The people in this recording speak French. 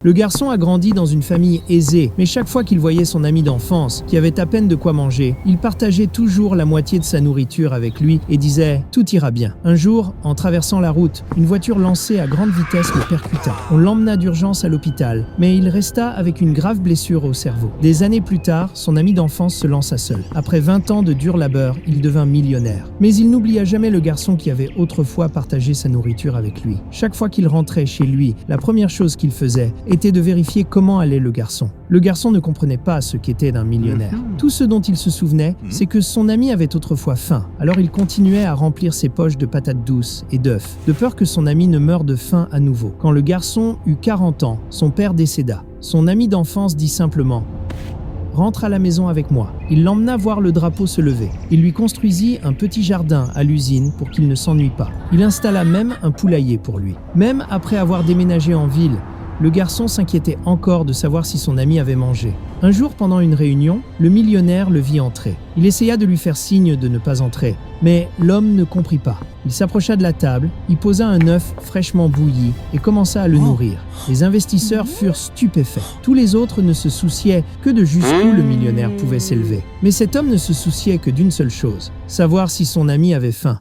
Le garçon a grandi dans une famille aisée, mais chaque fois qu'il voyait son ami d'enfance, qui avait à peine de quoi manger, il partageait toujours la moitié de sa nourriture avec lui et disait « tout ira bien ». Un jour, en traversant la route, une voiture lancée à grande vitesse le percuta. On l'emmena d'urgence à l'hôpital, mais il resta avec une grave blessure au cerveau. Des années plus tard, son ami d'enfance se lança seul. Après 20 ans de dur labeur, il devint millionnaire. Mais il n'oublia jamais le garçon qui avait autrefois partagé sa nourriture avec lui. Chaque fois qu'il rentrait chez lui, la première chose qu'il faisait était de vérifier comment allait le garçon. Le garçon ne comprenait pas ce qu'était d'un millionnaire. Tout ce dont il se souvenait, c'est que son ami avait autrefois faim. Alors il continuait à remplir ses poches de patates douces et d'œufs, de peur que son ami ne meure de faim à nouveau. Quand le garçon eut 40 ans, son père décéda. Son ami d'enfance dit simplement « Rentre à la maison avec moi ». Il l'emmena voir le drapeau se lever. Il lui construisit un petit jardin à l'usine pour qu'il ne s'ennuie pas. Il installa même un poulailler pour lui. Même après avoir déménagé en ville, le garçon s'inquiétait encore de savoir si son ami avait mangé. Un jour, pendant une réunion, le millionnaire le vit entrer. Il essaya de lui faire signe de ne pas entrer, mais l'homme ne comprit pas. Il s'approcha de la table, y posa un œuf fraîchement bouilli et commença à le nourrir. Les investisseurs furent stupéfaits. Tous les autres ne se souciaient que de jusqu'où le millionnaire pouvait s'élever. Mais cet homme ne se souciait que d'une seule chose, savoir si son ami avait faim.